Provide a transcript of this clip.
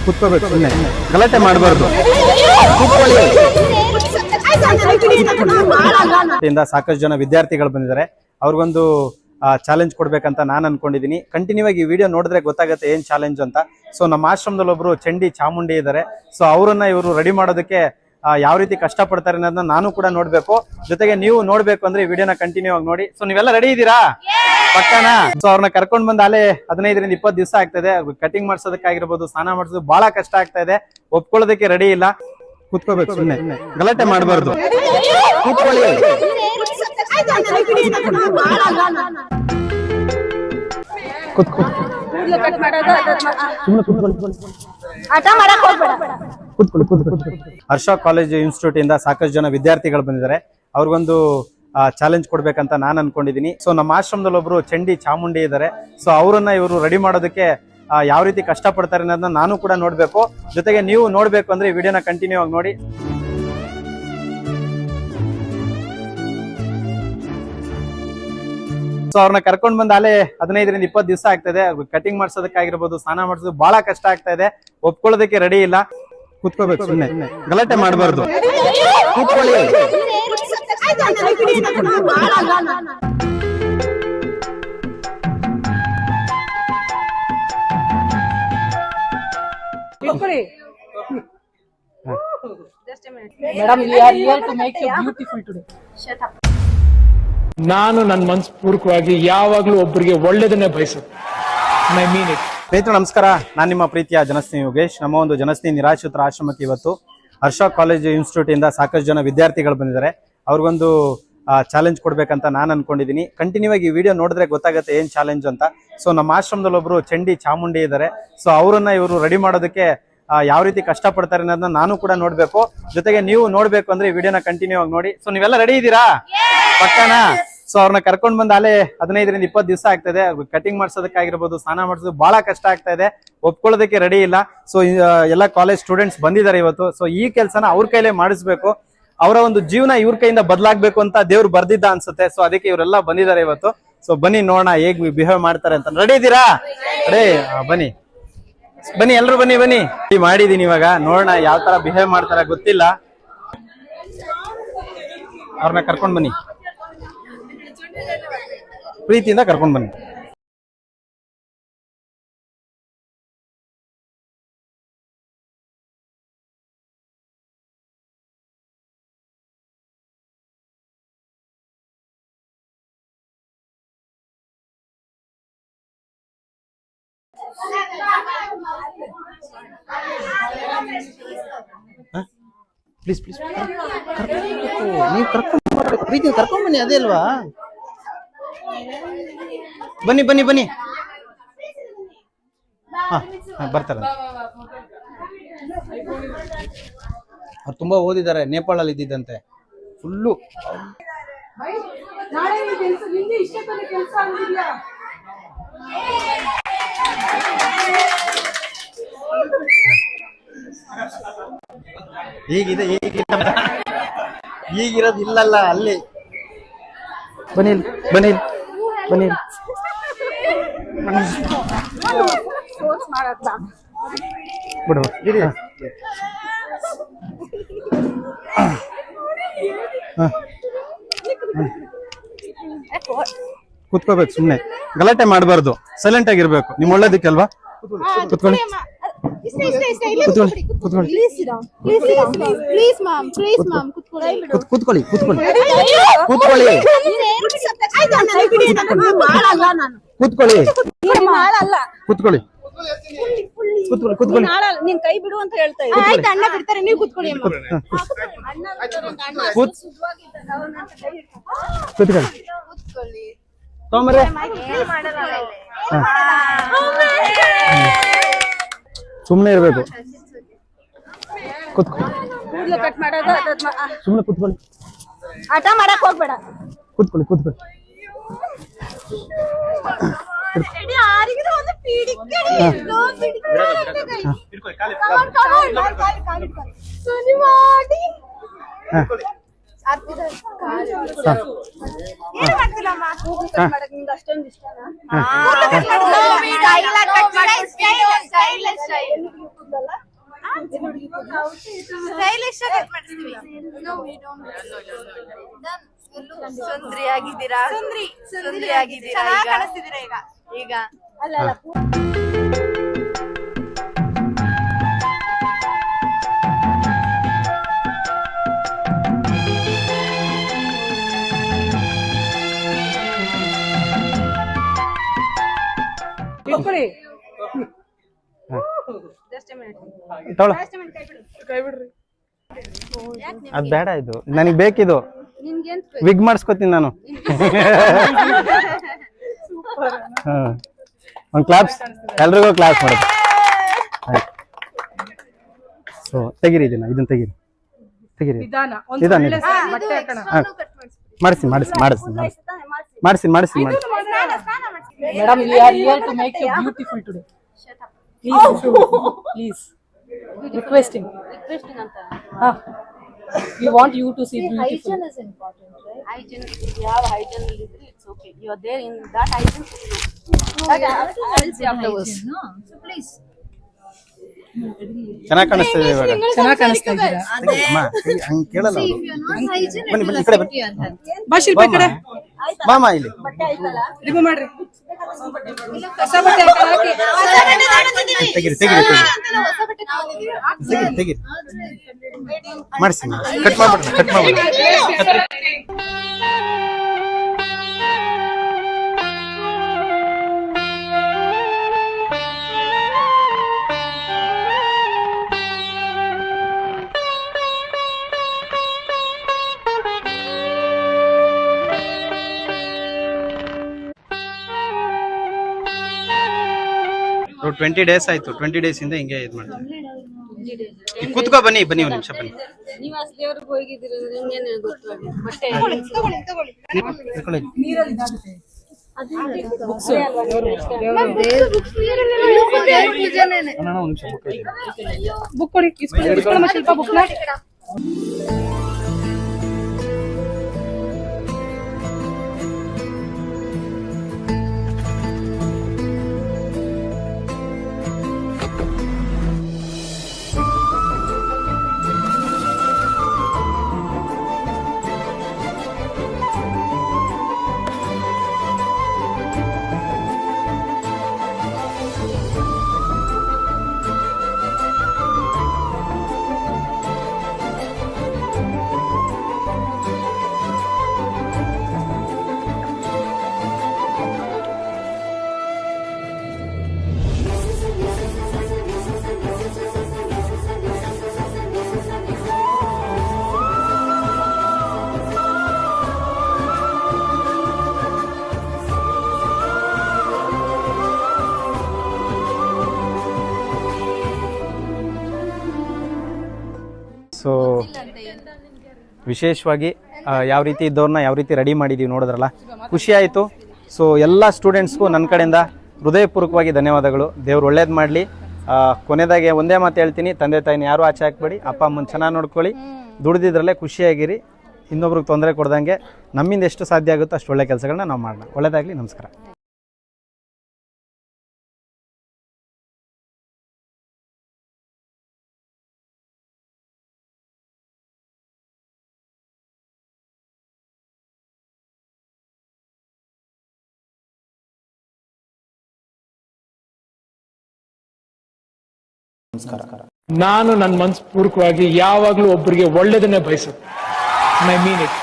ಕುತ್ಕೋಬೇಕು, ಸುಮ್ಮನೆ ಗಲಾಟೆ ಮಾಡಬಾರ್ದು. ಸಾಕಷ್ಟು ಜನ ವಿದ್ಯಾರ್ಥಿಗಳು ಬಂದಿದ್ದಾರೆ. ಅವ್ರಿಗೊಂದು ಚಾಲೆಂಜ್ ಕೊಡ್ಬೇಕಂತ ನಾನು ಅನ್ಕೊಂಡಿದೀನಿ. ಕಂಟಿನ್ಯೂ ಆಗಿ ಈ ವಿಡಿಯೋ ನೋಡಿದ್ರೆ ಗೊತ್ತಾಗುತ್ತೆ ಏನ್ ಚಾಲೆಂಜ್ ಅಂತ. ಸೊ ನಮ್ಮ ಆಶ್ರಮದಲ್ಲಿ ಒಬ್ರು ಚಂಡಿ ಚಾಮುಂಡಿ ಇದ್ದಾರೆ. ಸೊ ಅವರನ್ನ ಇವರು ರೆಡಿ ಮಾಡೋದಕ್ಕೆ ಯಾವ ರೀತಿ ಕಷ್ಟ ಪಡ್ತಾರೆ ಅನ್ನೋದನ್ನ ನಾನು ಕೂಡ ನೋಡ್ಬೇಕು. ಜೊತೆಗೆ ನೀವು ನೋಡ್ಬೇಕು ಅಂದ್ರೆ ಈ ವಿಡಿಯೋನ ಕಂಟಿನ್ಯೂ ಆಗಿ ನೋಡಿ. ಸೊ ನೀವೆಲ್ಲ ರೆಡಿ ಇದ್ದೀರಾ ಪಕ್ಕನಾ? ಸೊ ಅವ್ರನ್ನ ಕರ್ಕೊಂಡ್ ಬಂದ ಅಲ್ಲೇ 15ರಿಂದ 20 ದಿವಸ ಆಗ್ತದೆ. ಕಟಿಂಗ್ ಮಾಡ್ಸೋದಕ್ಕಾಗಿರ್ಬೋದು, ಸ್ನಾನ ಮಾಡ್ಸೋದು ಬಹಳ ಕಷ್ಟ ಆಗ್ತಾ ಇದೆ. ಒಪ್ಕೊಳ್ಳೋದಕ್ಕೆ ರೆಡಿ ಇಲ್ಲ. ಕುತ್ಕೋಬೇಕು, ಸುಮ್ಮನೆ ಗಲಾಟೆ ಮಾಡಬಾರ್ದು. ಕೂತ್ಕೊಳ್ಳಿ. ಹರ್ಷ ಕಾಲೇಜ್ ಇನ್ಸ್ಟಿಟ್ಯೂಟ್ ಇಂದ ಸಾಕಷ್ಟು ಜನ ವಿದ್ಯಾರ್ಥಿಗಳು ಬಂದಿದ್ದಾರೆ. ಅವ್ರಿಗೊಂದು ಚಾಲೆಂಜ್ ಕೊಡ್ಬೇಕಂತ ನಾನು ಅನ್ಕೊಂಡಿದೀನಿ. ಸೊ ನಮ್ಮ ಆಶ್ರಮದಲ್ಲಿ ಒಬ್ರು ಚಂಡಿ ಚಾಮುಂಡಿ ಇದ್ದಾರೆ. ಸೊ ಅವರನ್ನ ಇವರು ರೆಡಿ ಮಾಡೋದಕ್ಕೆ ಯಾವ ರೀತಿ ಕಷ್ಟ ಪಡ್ತಾರೆ ಅನ್ನೋದನ್ನ ನಾನು ಕೂಡ ನೋಡ್ಬೇಕು. ಜೊತೆಗೆ ನೀವು ನೋಡ್ಬೇಕು ಅಂದ್ರೆ ಈ ವಿಡಿಯೋನ ಕಂಟಿನ್ಯೂ ಆಗಿ ನೋಡಿ. ಸೊ ಅವ್ರನ್ನ ಕರ್ಕೊಂಡ್ ಬಂದ ಅಲ್ಲೇ 15ರಿಂದ 20 ದಿವಸ ಆಗ್ತದೆ. ಕಟಿಂಗ್ ಮಾಡ್ಸೋದಕ್ಕಾಗಿರ್ಬೋದು, ಸ್ನಾನ ಮಾಡ್ಸೋದು ಬಹಳ ಕಷ್ಟ ಆಗ್ತಾ ಇದೆ. ಒಪ್ಕೊಳ್ಳೋದಕ್ಕೆ ರೆಡಿ ಇಲ್ಲ. ಕುತ್ಕೋಬೇಕು, ಸುಮ್ಮನೆ ಗಲಾಟೆ ಮಾಡಬಾರ್ದು. ಕೂತ್ಕೊಳ್ಳಿ. ನಾನು ನನ್ನ ಮನಸ್ಪೂರ್ವಕವಾಗಿ ಯಾವಾಗ್ಲೂ ಒಬ್ಬರಿಗೆ ಒಳ್ಳೇದನ್ನೇ ಬಯಸುತ್ತೆ. I mean it. ಸ್ನೇಹಿತರು ನಮಸ್ಕಾರ, ನಾನು ನಿಮ್ಮ ಪ್ರೀತಿಯ ಜನಸ್ನೇಹಿ ಯೋಗೇಶ್. ನಮ್ಮ ಒಂದು ಜನಸ್ನೇಹಿ ನಿರಾಶ್ರಿತರ ಆಶ್ರಮಕ್ಕೆ ಇವತ್ತು ಹರ್ಷ ಕಾಲೇಜ್ ಇನ್ಸ್ಟಿಟ್ಯೂಟ್ ಇಂದ ಸಾಕಷ್ಟು ಜನ ವಿದ್ಯಾರ್ಥಿಗಳು ಬಂದಿದ್ದಾರೆ. ಅವ್ರಿಗೊಂದು ಚಾಲೆಂಜ್ ಕೊಡ್ಬೇಕಂತ ನಾನು ಅನ್ಕೊಂಡಿದೀನಿ. ಕಂಟಿನ್ಯೂ ಆಗಿ ಈ ವಿಡಿಯೋ ನೋಡಿದ್ರೆ ಗೊತ್ತಾಗುತ್ತೆ ಏನ್ ಚಾಲೆಂಜ್ ಅಂತ. ಸೊ ನಮ್ಮ ಆಶ್ರಮದಲ್ಲಿ ಒಬ್ರು ಚಂಡಿ ಚಾಮುಂಡಿ ಇದ್ದಾರೆ. ಸೊ ಅವರನ್ನ ಇವರು ರೆಡಿ ಮಾಡೋದಕ್ಕೆ ಯಾವ ರೀತಿ ಕಷ್ಟ ಪಡ್ತಾರೆ ಅನ್ನೋದನ್ನ ನಾನು ಕೂಡ ನೋಡ್ಬೇಕು. ಜೊತೆಗೆ ನೀವು ನೋಡ್ಬೇಕು ಅಂದ್ರೆ ಈ ವಿಡಿಯೋನ ಕಂಟಿನ್ಯೂ ಆಗಿ ನೋಡಿ. ಸೊ ನೀವೆಲ್ಲ ರೆಡಿ ಇದ್ದೀರಾ ಪಕ್ಕನಾ? ಸೊ ಅವ್ರನ್ನ ಕರ್ಕೊಂಡ್ ಬಂದ ಅಲ್ಲೇ 15ರಿಂದ 20 ದಿವಸ ಆಗ್ತದೆ. ಕಟಿಂಗ್ ಮಾಡ್ಸೋದಕ್ಕಾಗಿರ್ಬೋದು, ಸ್ನಾನ ಮಾಡ್ಸೋದು ಬಹಳ ಕಷ್ಟ ಆಗ್ತಾ ಇದೆ. ಒಪ್ಕೊಳ್ಳೋದಕ್ಕೆ ರೆಡಿ ಇಲ್ಲ. ಸೊ ಎಲ್ಲ ಕಾಲೇಜ್ ಸ್ಟೂಡೆಂಟ್ಸ್ ಬಂದಿದ್ದಾರೆ ಇವತ್ತು. ಸೊ ಈ ಕೆಲಸನ ಅವ್ರ ಕೈಲೇ ಮಾಡಿಸ್ಬೇಕು. ಅವರ ಒಂದು ಜೀವನ ಇವ್ರ ಕೈಯಿಂದ ಬದಲಾಗ್ಬೇಕು ಅಂತ ದೇವ್ರು ಬರ್ದಿದ್ದ ಅನ್ಸುತ್ತೆ. ಸೊ ಅದಕ್ಕೆ ಇವರೆಲ್ಲ ಬಂದಿದ್ದಾರೆ ಇವತ್ತು. ಸೊ ಬನ್ನಿ ನೋಡೋಣ ಹೇಗ್ ಬಿಹೇವ್ ಮಾಡ್ತಾರೆ ಅಂತ. ರೆಡಿ ಇದ್ದೀರಾ? ಬನ್ನಿ ಬನ್ನಿ ಎಲ್ರು ಬನ್ನಿ ಬನ್ನಿ. ಮಾಡಿದೀನಿ ಇವಾಗ, ನೋಡೋಣ ಯಾವ ತರ ಬಿಹೇವ್ ಮಾಡ್ತಾರ ಗೊತ್ತಿಲ್ಲ. ಅವ್ರನ್ನ ಕರ್ಕೊಂಡ್ ಬನ್ನಿ, ಪ್ರೀತಿಯಿಂದ ಕರ್ಕೊಂಡ್ ಬನ್ನಿ. ಪ್ಲೀಸ್ ಪ್ಲೀಸ್ ನೀವು ಪ್ರೀತಿ ಕರ್ಕೊಂಡ್ ಬನ್ನಿ. ಅದೇ ಅಲ್ವಾ? ಬನ್ನಿ ಬನ್ನಿ ಬನ್ನಿ. ಬರ್ತಾರ. ಅವ್ರು ತುಂಬಾ ಓದಿದ್ದಾರೆ. ನೇಪಾಳಲ್ಲಿ ಇದ್ದಿದ್ದಂತೆ ಫುಲ್ಲು. ಹೀಗಿದೆ ಈಗಿರೋದು ಇಲ್ಲಲ್ಲ ಅಲ್ಲಿ. ಬನ್ನಿ ಬನ್ನಿ ಬನ್ನಿ. ಬಿಡು ಕುತ್ಕೋಬೇಕು, ಸುಮ್ನೆ ಗಲಾಟೆ ಮಾಡಬಾರ್ದು. ಸೈಲೆಂಟ್ ಆಗಿರ್ಬೇಕು. ನಿಮ್ ಒಳ್ಳೇದಕ್ಕಲ್ವಾ? ಕುತ್ಕೊಳ್ಳಿ. ಕೂತ್ಕೊಳ್ಳಿ ನೀನ್ ಕೈ ಬಿಡು ಅಂತ ಹೇಳ್ತಾ ಇದ್ದೀನಿ. ಅಣ್ಣ ಬಿಡ್ತಾರೆ, ನೀವು ಕೂತ್ಕೊಳ್ಳಿ. ಸುಮ್ನೆ ಇರ್ಬೇಕು. ಕಟ್ ಮಾಡೋದು ಸುಮ್ನೆ ಕೂತ್ಕೊಳ್ಳಿ. ಆಟ ಮಾಡಕ್ ಹೋಗ್ಬೇಡ. ಕೂತ್ಕೊಳ್ಳಿ. ಅಷ್ಟೊಂದು ಇಷ್ಟನಾ? ಸ್ಟೈಲಿಶ್ ಆಗಿ ಮಾಡ್ತೀವಿ. ಸುಂದ್ರಿ ಆಗಿದ್ದೀರಾ? ಸುಂದ್ರಿ ಆಗಿದ್ದೀರಾ? ಚೆನ್ನಾಗಿ ಕಾಣಿಸ್ತಿದ್ದೀರಾ ಈಗ. ಅಲ್ಲ ಅಲ್ಲ ತಗೊಳ್ಳು. ಅದ್ ಬೇಡ, ಇದು ನನಗೆ ಬೇಕಿದು. ವಿಗ್ ಮಾಡಿಸ್ಕೊತೀನಿ ನಾನು. ಒಂದು ಕ್ಲಾಪ್ಸ್, ಎಲ್ರಿಗೂ ಕ್ಲಾಸ್ ಮಾಡೋದು. ಸೊ ತೆಗೀರಿ, ಇದನ್ನ ತೆಗೀರಿ. ಮಾಡಿಸಿ. Madam, we are here to make you beautiful today. Please. Requesting anta. We want you to see beautiful. hygiene is important, right? Hygiene, if you have hygiene, it's okay. You are there in that hygiene. I'll see afterwards. No, so please. ಚೆನ್ನಾಗಿ ಕಾಣಿಸ್ತಿದೆ ಇವಾಗ. ಚೆನ್ನಾಗಿ ಕಾಣಿಸ್ತಾ ಇದ್ದೀರಾ? ಅಮ್ಮ ಹಂಗೆ ಕೇಳಲ್ಲ ಅವರು. ಬನ್ನಿ ಈ ಕಡೆ ಬನ್ನಿ. ಬಾ ಶಿಲ್ಪ ಈ ಕಡೆ. ಮಾಮ ಇಲ್ಲಿ ರಿಮೂವ್ ಮಾಡ್ರಿ. ಹೊಸ ಬಟ್ಟೆ ಹಾಕಿ. ತೆಗೀರಿ. ಮಾಡಿಸಿ, ಕಟ್ ಮಾಡ್ಬಿಡ್ರಿ. ಸೊ 20 days ಆಯ್ತು. 20 days ಇಂದ ಹಿಂಗೆ ಇದು ಮಾಡ್ತೀವಿ. ಕೂತ್ಕೋ, ಬನ್ನಿ ಒಂದು ನಿಮಿಷ ಬನ್ನಿ. ನೀವು ದೇವ್ರಿಗೆ ಹೋಗಿದ್ದೀರಿ ಇನ್ನೇನು ಗೊತ್ತು ಬಟ್ಟೆ ಬುಕ್ ಕೊಡಿ. ಇಸ್ಕೊಳ್ಳಮ್ಮ ಶಿಲ್ಪ ಬುಕ್ನ. ಸೊ ವಿಶೇಷವಾಗಿ ಯಾವ ರೀತಿ ಇದ್ದವ್ರನ್ನ ಯಾವ ರೀತಿ ರೆಡಿ ಮಾಡಿದ್ದೀವಿ ನೋಡಿದ್ರಲ್ಲ, ಖುಷಿ ಆಯಿತು. ಸೊ ಎಲ್ಲ ಸ್ಟೂಡೆಂಟ್ಸ್ಗೂ ನನ್ನ ಕಡೆಯಿಂದ ಹೃದಯಪೂರ್ವಕವಾಗಿ ಧನ್ಯವಾದಗಳು. ದೇವ್ರು ಒಳ್ಳೇದು ಮಾಡಲಿ. ಕೊನೆದಾಗೆ ಒಂದೇ ಮಾತು ಹೇಳ್ತೀನಿ, ತಂದೆ ತಾಯಿನ ಯಾರೂ ಆಚೆ ಹಾಕ್ಬೇಡಿ, ಅಪ್ಪ ಅಮ್ಮನ ಚೆನ್ನಾಗಿ ನೋಡ್ಕೊಳ್ಳಿ, ದುಡಿದಿದ್ರಲ್ಲೇ ಖುಷಿಯಾಗಿರಿ, ಇನ್ನೊಬ್ರಿಗೆ ತೊಂದರೆ ಕೊಡ್ದಂಗೆ ನಮ್ಮಿಂದ ಎಷ್ಟು ಸಾಧ್ಯ ಆಗುತ್ತೋ ಅಷ್ಟು ಒಳ್ಳೆ ಕೆಲಸಗಳನ್ನ ನಾವು ಮಾಡೋಣ. ಒಳ್ಳೆಯದಾಗಲಿ. ನಮಸ್ಕಾರ. ನಾನು ನನ್ನ ಮನಸ್ಪೂರ್ವಕವಾಗಿ ಯಾವಾಗ್ಲೂ ಒಬ್ಬರಿಗೆ ಒಳ್ಳೇದನ್ನೇ ಬಯಸುತ್ತೆ. I mean it.